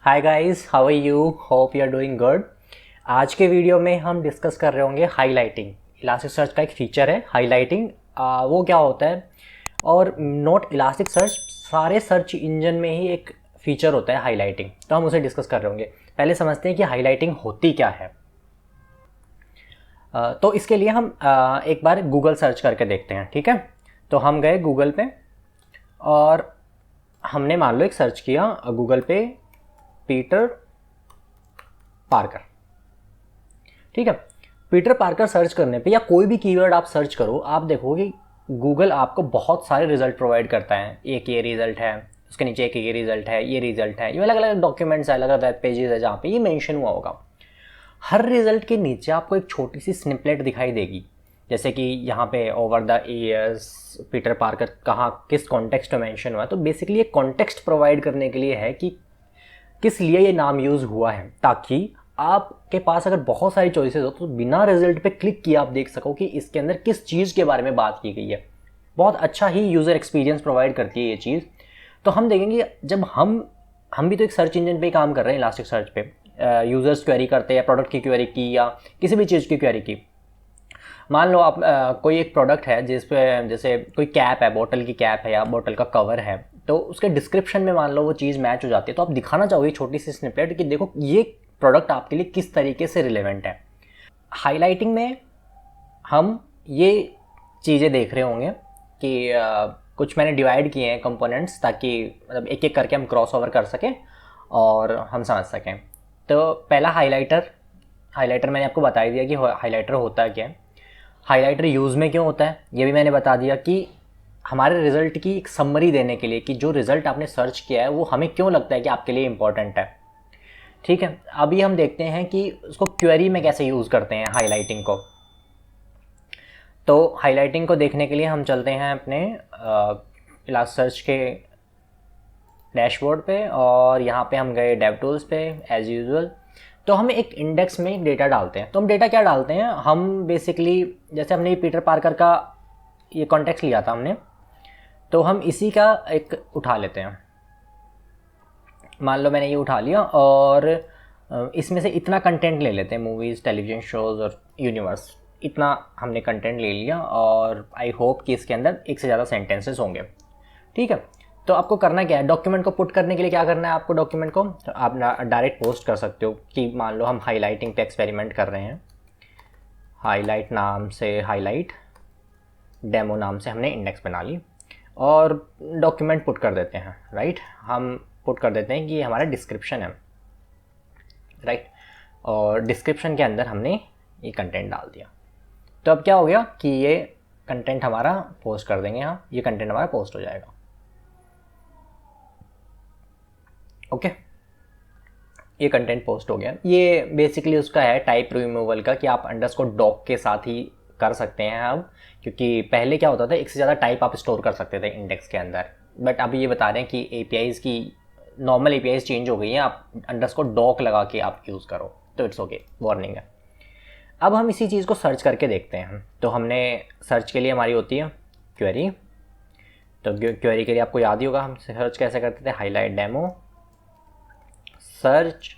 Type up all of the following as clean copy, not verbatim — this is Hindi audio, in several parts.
Hi guys, how are you? Hope you are doing good. आज के वीडियो में हम डिस्कस कर रहे होंगे हाईलाइटिंग। इलास्टिक सर्च का एक फीचर है हाईलाइटिंग। वो क्या होता है? और नॉट इलास्टिक सर्च, सारे सर्च इंजन में ही एक फीचर होता है हाईलाइटिंग, तो हम उसे डिस्कस कर रहे होंगे। पहले समझते हैं कि हाईलाइटिंग होती क्या है। तो इसके लिए हम एक बार गूगल सर्च करके देखते हैं, ठीक है। तो हम गए गूगल पे और हमने मान लो एक सर्च किया गूगल पे, पीटर पार्कर, ठीक है। पीटर पार्कर सर्च करने पे या कोई भी कीवर्ड आप सर्च करो, आप देखोगे गूगल आपको बहुत सारे रिजल्ट प्रोवाइड करता है। एक ये रिजल्ट है, उसके नीचे एक ये रिजल्ट है, ये रिजल्ट है, ये अलग अलग डॉक्यूमेंट्स है, अलग अलग वेब पेजेस है जहाँ पे ये मेंशन हुआ होगा। हर रिजल्ट के नीचे आपको एक छोटी सी स्निपलेट दिखाई देगी, जैसे कि यहाँ पे over the years Peter Parker कहाँ किस कॉन्टेक्स्ट में मेंशन हुआ है। तो बेसिकली ये कॉन्टेक्स्ट प्रोवाइड करने के लिए है कि किस लिए ये नाम यूज़ हुआ है, ताकि आपके पास अगर बहुत सारी चॉइसेस हो तो बिना रिजल्ट पे क्लिक किए आप देख सको कि इसके अंदर किस चीज़ के बारे में बात की गई है। बहुत अच्छा ही यूज़र एक्सपीरियंस प्रोवाइड करती है ये चीज़। तो हम देखेंगे जब हम भी तो एक सर्च इंजन पे ही काम कर रहे हैं, इलास्टिक सर्च पे। यूज़र्स क्वेरी करते हैं, प्रोडक्ट की क्वेरी की या किसी भी चीज़ की क्वेरी की। मान लो आप कोई एक प्रोडक्ट है जिस पे जैसे कोई कैप है, बोतल की कैप है या बोतल का कवर है, तो उसके डिस्क्रिप्शन में मान लो वो चीज़ मैच हो जाती है, तो आप दिखाना चाहोगे छोटी सी स्निपेट कि देखो ये प्रोडक्ट आपके लिए किस तरीके से रिलेवेंट है। हाईलाइटिंग में हम ये चीज़ें देख रहे होंगे कि कुछ मैंने डिवाइड किए हैं कंपोनेंट्स, ताकि मतलब एक एक करके हम क्रॉस ओवर कर सकें और हम समझ सकें। तो पहला हाईलाइटर। हाईलाइटर मैंने आपको बता ही दिया कि हाईलाइटर होता है क्या है। हाईलाइटर यूज़ में क्यों होता है ये भी मैंने बता दिया, कि हमारे रिज़ल्ट की एक समरी देने के लिए कि जो रिज़ल्ट आपने सर्च किया है वो हमें क्यों लगता है कि आपके लिए इंपॉर्टेंट है, ठीक है। अभी हम देखते हैं कि उसको क्वेरी में कैसे यूज़ करते हैं हाईलाइटिंग को। तो हाईलाइटिंग को देखने के लिए हम चलते हैं अपने इलास्ट सर्च के डैशबोर्ड पे और यहाँ पे हम गए डेव टूल्स पे एज़ यूजुअल। तो हम एक इंडेक्स में डेटा डालते हैं। तो हम डेटा क्या डालते हैं, हम बेसिकली जैसे हमने पीटर पार्कर का ये कॉन्टेक्स्ट लिया था हमने, तो हम इसी का एक उठा लेते हैं। मान लो मैंने ये उठा लिया और इसमें से इतना कंटेंट ले लेते हैं, मूवीज़, टेलीविज़न शोज़ और यूनिवर्स। इतना हमने कंटेंट ले लिया और आई होप कि इसके अंदर एक से ज़्यादा सेंटेंसेस होंगे, ठीक है। तो आपको करना क्या है, डॉक्यूमेंट को पुट करने के लिए क्या करना है आपको, डॉक्यूमेंट को तो आप डायरेक्ट पोस्ट कर सकते हो कि मान लो हम हाईलाइटिंग पे एक्सपेरिमेंट कर रहे हैं। हाईलाइट नाम से, हाईलाइट डेमो नाम से हमने इंडेक्स बना ली और डॉक्यूमेंट पुट कर देते हैं, राइट। हम पुट कर देते हैं कि ये हमारा डिस्क्रिप्शन है, राइट। और डिस्क्रिप्शन के अंदर हमने ये कंटेंट डाल दिया। तो अब क्या हो गया कि ये कंटेंट हमारा पोस्ट कर देंगे, हम ये कंटेंट हमारा पोस्ट हो जाएगा, ओके। ये कंटेंट पोस्ट हो गया। ये बेसिकली उसका है टाइप रिमूवल का, कि आप अंडरस्कोर डॉक के साथ ही कर सकते हैं अब, क्योंकि पहले क्या होता था एक से ज़्यादा टाइप आप स्टोर कर सकते थे इंडेक्स के अंदर, बट अभी ये बता रहे हैं कि एपीआईज़ की नॉर्मल एपीआईज़ चेंज हो गई हैं, आप अंडरस्कोर डॉक लगा के आप यूज़ करो, तो इट्स ओके, वार्निंग है। अब हम इसी चीज़ को सर्च करके देखते हैं। तो हमने सर्च के लिए हमारी होती है क्वेरी। तो क्वेरी के लिए आपको याद ही होगा हम सर्च कैसे करते थे, हाईलाइट डेमो सर्च,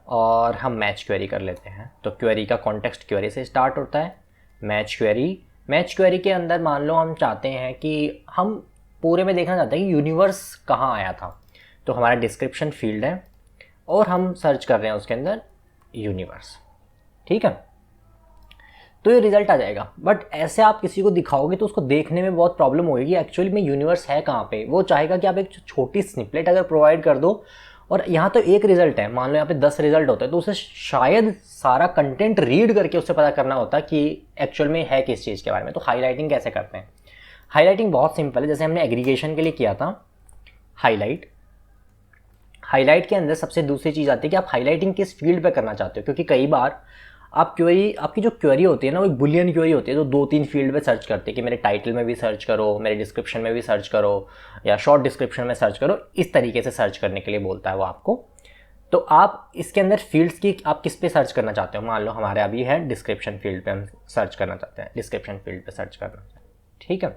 और हम मैच क्वेरी कर लेते हैं। तो क्वेरी का कॉन्टेक्स्ट क्वेरी से स्टार्ट होता है, मैच क्वेरी। मैच क्वेरी के अंदर मान लो हम चाहते हैं कि हम पूरे में देखना चाहते हैं कि यूनिवर्स कहाँ आया था, तो हमारा डिस्क्रिप्शन फील्ड है और हम सर्च कर रहे हैं उसके अंदर यूनिवर्स, ठीक है। तो ये रिजल्ट आ जाएगा। बट ऐसे आप किसी को दिखाओगे तो उसको देखने में बहुत प्रॉब्लम होगी कि एक्चुअली में यूनिवर्स है कहाँ पे। वो चाहेगा कि आप एक छोटी स्निपलेट अगर प्रोवाइड कर दो, और यहाँ तो एक रिजल्ट है, मान लो यहाँ पे 10 रिजल्ट होते हैं, तो उसे शायद सारा कंटेंट रीड करके उससे पता करना होता है कि एक्चुअल में है किस चीज़ के बारे में। तो हाईलाइटिंग कैसे करते हैं, हाईलाइटिंग बहुत सिंपल है। जैसे हमने एग्रीगेशन के लिए किया था हाईलाइट, हाईलाइट के अंदर सबसे दूसरी चीज़ आती है कि आप हाईलाइटिंग किस फील्ड पे करना चाहते हो, क्योंकि कई बार आप क्वेरी, आपकी जो क्वेरी होती है ना वो एक बुलियन क्वेरी होती है, तो 2-3 फील्ड पे सर्च करते हैं कि मेरे टाइटल में भी सर्च करो, मेरे डिस्क्रिप्शन में भी सर्च करो, या शॉर्ट डिस्क्रिप्शन में सर्च करो, इस तरीके से सर्च करने के लिए बोलता है वो आपको। तो आप इसके अंदर फील्ड्स की आप किस पे सर्च करना चाहते हो, मान लो हमारे अभी है डिस्क्रिप्शन फील्ड पे हम सर्च करना चाहते हैं, डिस्क्रिप्शन फील्ड पे सर्च करना चाहते हैं, ठीक है।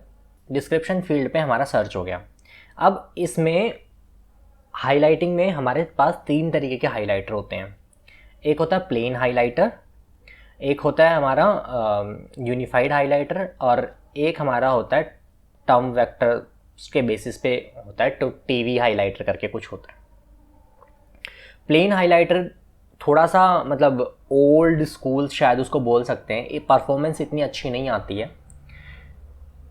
डिस्क्रिप्शन फील्ड पे हमारा सर्च हो गया। अब इसमें हाइलाइटिंग में हमारे पास 3 तरीके के हाइलाइटर होते हैं। एक होता है प्लेन हाइलाइटर, एक होता है हमारा यूनिफाइड हाइलाइटर, और एक हमारा होता है टर्म वेक्टर के बेसिस पे होता है, तो टीवी हाइलाइटर करके कुछ होता है। प्लेन हाइलाइटर थोड़ा सा मतलब ओल्ड स्कूल शायद उसको बोल सकते हैं, ये परफॉर्मेंस इतनी अच्छी नहीं आती है।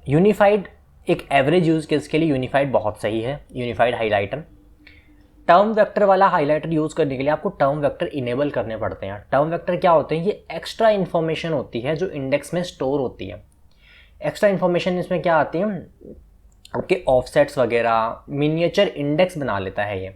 यूनिफाइड एक एवरेज यूज़ केस के लिए यूनिफाइड बहुत सही है, यूनिफाइड हाइलाइटर। टर्म वेक्टर वाला हाइलाइटर यूज़ करने के लिए आपको टर्म वेक्टर इनेबल करने पड़ते हैं। टर्म वेक्टर क्या होते हैं? ये एक्स्ट्रा इन्फॉर्मेशन होती है जो इंडेक्स में स्टोर होती है। एक्स्ट्रा इन्फॉर्मेशन इसमें क्या आती है? आपके ऑफसेट्स वगैरह, मिनिएचर इंडेक्स बना लेता है ये।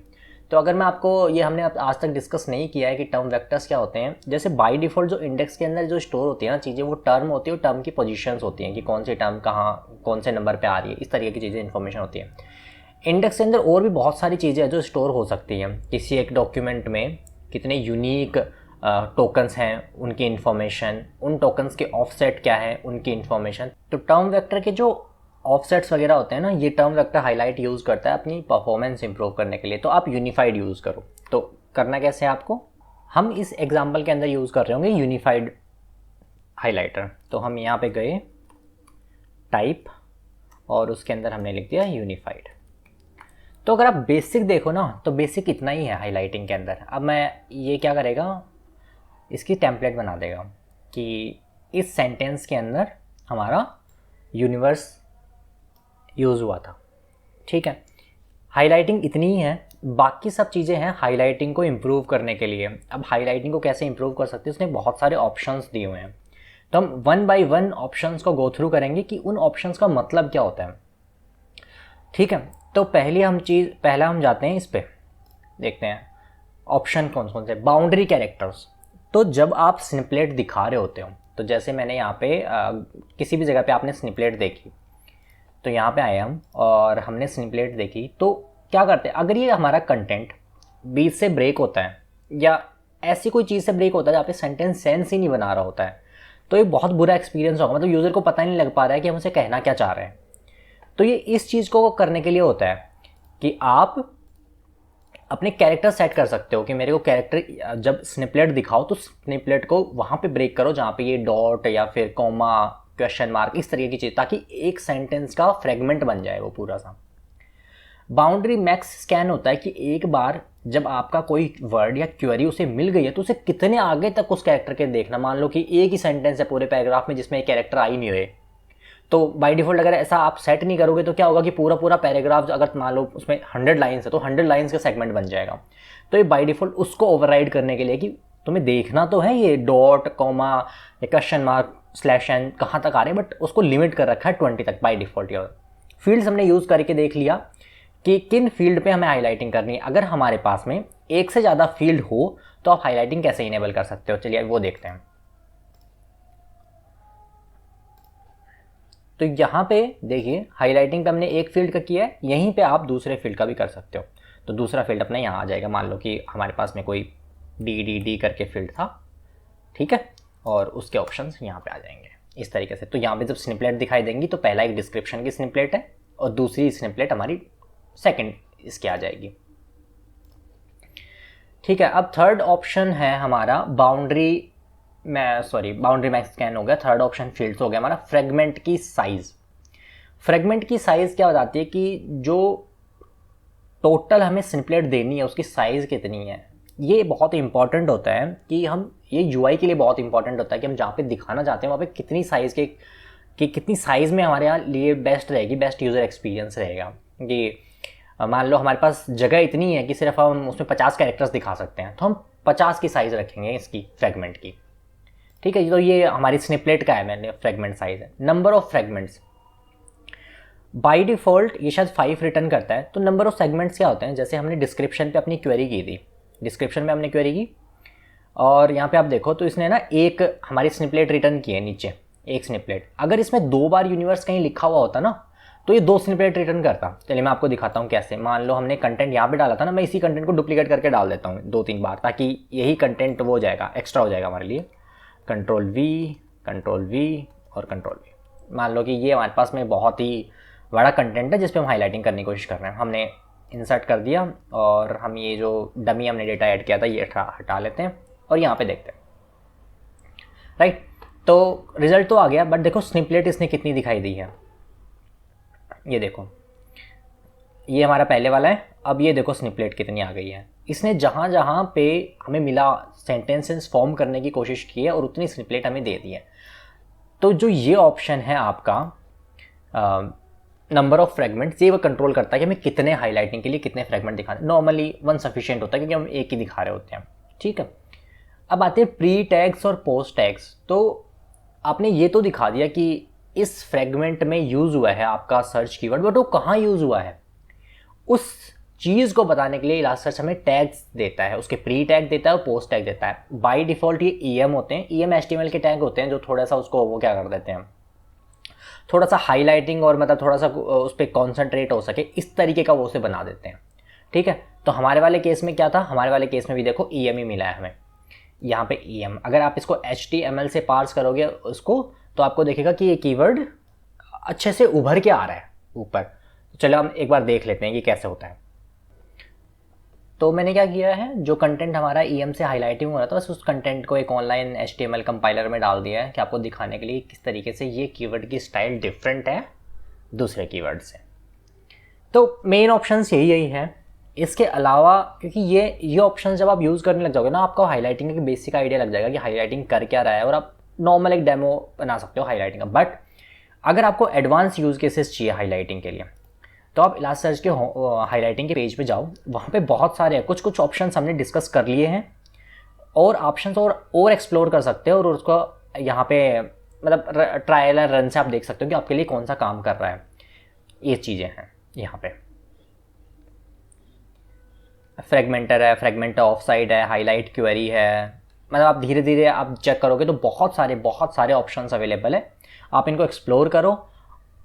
तो अगर मैं आपको, ये हमने आज तक डिस्कस नहीं किया है कि टर्म वेक्टर्स क्या होते हैं। जैसे बाय डिफ़ॉल्ट जो इंडेक्स के अंदर जो स्टोर होती है ना चीज़ें, वो टर्म होती है, और टर्म की पोजीशंस होती हैं कि कौन सी टर्म कहाँ कौन से नंबर पे आ रही है, इस तरीके की चीज़ें इन्फॉर्मेशन होती है। इंडेक्स के अंदर और भी बहुत सारी चीज़ें हैं जो स्टोर हो सकती हैं। किसी एक डॉक्यूमेंट में कितने यूनिक टोकन्स हैं, उनकी इन्फॉर्मेशन, उन टोकन्स के ऑफसेट क्या है, उनकी इन्फॉर्मेशन। तो टर्म वेक्टर के जो ऑफसेट्स वगैरह होते हैं ना, ये टर्म वेक्टर हाईलाइट यूज़ करता है अपनी परफॉर्मेंस इंप्रूव करने के लिए। तो आप यूनिफाइड यूज़ करो। तो करना कैसे है आपको? हम इस एग्जांपल के अंदर यूज़ कर रहे होंगे यूनिफाइड हाइलाइटर। तो हम यहाँ पे गए टाइप, और उसके अंदर हमने लिख दिया यूनिफाइड। तो अगर आप बेसिक देखो ना, तो बेसिक इतना ही है हाइलाइटिंग के अंदर। अब मैं ये क्या करेगा, इसकी टेम्पलेट बना देगा कि इस सेंटेंस के अंदर हमारा यूनिवर्स यूज़ हुआ था। ठीक है, हाइलाइटिंग इतनी ही है, बाकी सब चीज़ें हैं हाइलाइटिंग को इम्प्रूव करने के लिए। अब हाइलाइटिंग को कैसे इम्प्रूव कर सकते हैं, उसने बहुत सारे ऑप्शंस दिए हुए हैं। तो हम वन बाय वन ऑप्शंस को गो थ्रू करेंगे कि उन ऑप्शंस का मतलब क्या होता है। ठीक है, तो पहला हम जाते हैं इस पे, देखते हैं ऑप्शन कौन कौन से। Boundary characters. तो जब आप स्निपलेट दिखा रहे होते हो, तो जैसे मैंने यहाँ पे किसी भी जगह पे आपने स्निपलेट देखी, तो यहाँ पे आए हम और हमने स्निपलेट देखी, तो क्या करते हैं, अगर ये हमारा कंटेंट बीच से ब्रेक होता है या ऐसी कोई चीज़ से ब्रेक होता है जहाँ पे सेंटेंस सेंस ही नहीं बना रहा होता है, तो ये बहुत बुरा एक्सपीरियंस होगा। मतलब यूज़र को पता ही नहीं लग पा रहा है कि हम उसे कहना क्या चाह रहे हैं। तो ये इस चीज़ को करने के लिए होता है कि आप अपने कैरेक्टर सेट कर सकते हो कि मेरे को कैरेक्टर जब स्निपलेट दिखाओ तो स्निपलेट को वहाँ पे ब्रेक करो जहाँ पे ये डॉट या फिर कॉमा, क्वेश्चन मार्क, इस तरीके की चीज़, ताकि एक सेंटेंस का फ्रेगमेंट बन जाए वो पूरा सा। बाउंड्री मैक्स स्कैन होता है कि एक बार जब आपका कोई वर्ड या क्वेरी उसे मिल गई है तो उसे कितने आगे तक उस कैरेक्टर के देखना। मान लो कि एक ही सेंटेंस है पूरे पैराग्राफ में जिसमें एक कैरेक्टर आ ही नहीं रहे, तो बाय डिफ़ॉल्ट अगर ऐसा आप सेट नहीं करोगे तो क्या होगा कि पूरा पूरा पैराग्राफ, अगर मान लो उसमें 100 लाइन्स है तो 100 लाइन्स का सेगमेंट बन जाएगा। तो ये बाय डिफ़ॉल्ट उसको ओवरराइड करने के लिए कि तुम्हें देखना तो है ये डॉट, कॉमा या क्वेश्चन मार्क, स्लैश एन कहाँ तक आ रहे हैं, बट उसको लिमिट कर रखा है 20 तक बाय डिफ़ॉल्ट। यार फील्ड्स हमने यूज़ करके देख लिया कि किन फील्ड पे हमें हाईलाइटिंग करनी है। अगर हमारे पास में एक से ज़्यादा फील्ड हो तो आप हाईलाइटिंग कैसे इनेबल कर सकते हो, चलिए वो देखते हैं। तो यहाँ पे देखिए हाईलाइटिंग पे हमने एक फील्ड का किया है, यहीं पे आप दूसरे फील्ड का भी कर सकते हो। तो दूसरा फील्ड अपना यहाँ आ जाएगा। मान लो कि हमारे पास में कोई डी करके फील्ड था, ठीक है, और उसके ऑप्शंस यहाँ पे आ जाएंगे इस तरीके से। तो यहाँ पे जब स्निपलेट दिखाई देंगी तो पहला एक डिस्क्रिप्शन की स्निपलेट है और दूसरी स्निपलेट हमारी सेकंड इसकी आ जाएगी। ठीक है, अब थर्ड ऑप्शन है हमारा बाउंड्री मैक्स स्कैन हो गया। थर्ड ऑप्शन फील्ड्स हो गया हमारा फ्रेगमेंट की साइज। फ्रेगमेंट की साइज क्या बताती है कि जो टोटल हमें स्निपलेट देनी है उसकी साइज कितनी है। ये बहुत इंपॉर्टेंट होता है कि हम, ये यूआई के लिए बहुत इंपॉर्टेंट होता है कि हम जहाँ पे दिखाना चाहते हैं वहाँ पे कितनी साइज कि कितनी साइज में हमारे यहाँ लिए बेस्ट रहेगी, बेस्ट यूज़र एक्सपीरियंस रहेगा। कि मान लो हमारे पास जगह इतनी है कि सिर्फ हम उसमें 50 कैरेक्टर्स दिखा सकते हैं, तो हम 50 की साइज़ रखेंगे इसकी फ्रेगमेंट की। ठीक है, तो ये हमारी स्निपलेट का है, मैंने फ्रेगमेंट साइज है। Number of fragments by default ये शायद 5 रिटर्न करता है। तो नंबर ऑफ सेगमेंट्स क्या होते हैं, जैसे हमने डिस्क्रिप्शन पे अपनी क्वेरी की थी, डिस्क्रिप्शन में हमने क्वेरी की और यहाँ पे आप देखो तो इसने ना एक हमारी स्निपलेट रिटर्न की है नीचे, एक स्निपलेट। अगर इसमें 2 बार यूनिवर्स कहीं लिखा हुआ होता ना तो ये 2 स्निपलेट रिटर्न करता। चलिए मैं आपको दिखाता हूँ कैसे। मान लो हमने कंटेंट यहाँ पे डाला था ना, मैं इसी कंटेंट को डुप्लीकेट करके डाल देता हूँ 2-3 बार, ताकि यही कंटेंट वो हो जाएगा, एक्स्ट्रा हो जाएगा हमारे लिए। कंट्रोल वी और कंट्रोल वी। मान लो कि ये हमारे पास में बहुत ही बड़ा कंटेंट है जिस पे हम हाईलाइटिंग करने की कोशिश कर रहे हैं। हमने इंसर्ट कर दिया और हम ये जो डमी हमने डेटा ऐड किया था ये हटा लेते हैं और यहाँ पे देखते हैं, राइट। तो रिजल्ट तो आ गया, बट देखो स्निपलेट इसने कितनी दिखाई दी है, ये देखो, ये हमारा पहले वाला है। अब ये देखो स्निपलेट कितनी आ गई है। इसने जहाँ जहाँ पे हमें मिला सेंटेंसेस फॉर्म करने की कोशिश की है और उतनी स्निपलेट हमें दे दी है। तो जो ये ऑप्शन है आपका नंबर ऑफ फ्रेगमेंट्स, ये वो कंट्रोल करता है कि हमें कितने हाईलाइटिंग के लिए कितने फ्रेगमेंट दिखाने। नॉर्मली 1 सफिशिएंट होता है क्योंकि हम एक ही दिखा रहे होते हैं, ठीक है। अब आते हैं प्री टैग्स और पोस्ट टैग्स। तो आपने ये तो दिखा दिया कि इस फ्रेगमेंट में यूज़ हुआ है आपका सर्च कीवर्ड, बट वो कहाँ यूज़ हुआ है उस चीज़ को बताने के लिए इलास्टिकसेर्च हमें टैग्स देता है, उसके प्री टैग देता है और पोस्ट टैग देता है। बाय डिफ़ॉल्ट ये EM होते हैं, EM HTML के टैग होते हैं जो थोड़ा सा उसको वो क्या कर देते हैं, थोड़ा सा हाईलाइटिंग और मतलब थोड़ा सा उस पर कॉन्सेंट्रेट हो सके इस तरीके का वो उसे बना देते हैं, ठीक है। तो हमारे वाले केस में क्या था, हमारे वाले केस में भी देखो EM ही मिला है हमें, यहाँ पे EM। अगर आप इसको HTML से पार्स करोगे उसको तो आपको देखेगा कि ये कीवर्ड अच्छे से उभर के आ रहा है ऊपर। चलो हम एक बार देख लेते हैं कि कैसे होता है। तो मैंने क्या किया है, जो कंटेंट हमारा EM से हाईलाइटिंग हो रहा था बस उस कंटेंट को एक ऑनलाइन HTML कंपाइलर में डाल दिया है कि आपको दिखाने के लिए किस तरीके से ये कीवर्ड की स्टाइल डिफरेंट है दूसरे कीवर्ड से। तो मेन ऑप्शंस यही है। इसके अलावा क्योंकि ये ऑप्शन जब आप यूज़ करने लग जाओगे ना, आपको हाईलाइटिंग का बेसिक आइडिया लग जाएगा कि हाईलाइटिंग कर क्या रहा है और आप नॉर्मल एक डेमो बना सकते हो हाईलाइटिंग का। बट अगर आपको एडवांस यूज़ केसेस चाहिए हाईलाइटिंग के लिए तो आप इलास्टिकसेर्च के हाईलाइटिंग के पेज पे जाओ, वहाँ पे बहुत सारे हैं, कुछ ऑप्शंस हमने डिस्कस कर लिए हैं और ऑप्शंस और एक्सप्लोर कर सकते हो और उसको यहाँ पे मतलब ट्रायल एंड रन से आप देख सकते हो कि आपके लिए कौन सा काम कर रहा है। ये चीज़ें हैं यहाँ पे, फ्रेगमेंटर है, फ्रेगमेंटर ऑफ साइड है, हाईलाइट क्वेरी है, मतलब आप धीरे धीरे आप चेक करोगे तो बहुत सारे ऑप्शंस अवेलेबल है। आप इनको एक्सप्लोर करो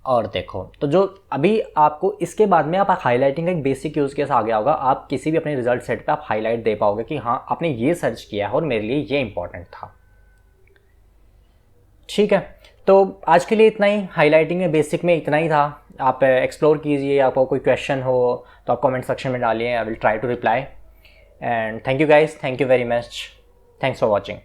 और देखो। तो जो अभी आपको इसके बाद में आप हाईलाइटिंग का एक बेसिक यूज़ केस आ गया होगा, आप किसी भी अपने रिजल्ट सेट पे आप हाईलाइट दे पाओगे कि हाँ आपने ये सर्च किया है और मेरे लिए ये इंपॉर्टेंट था, ठीक है। तो आज के लिए इतना ही, हाईलाइटिंग में बेसिक में इतना ही था। आप एक्सप्लोर कीजिए, आपको कोई क्वेश्चन हो तो आप कमेंट सेक्शन में डालिए, I will try to reply. And thank you guys, thank you very much, thanks for watching.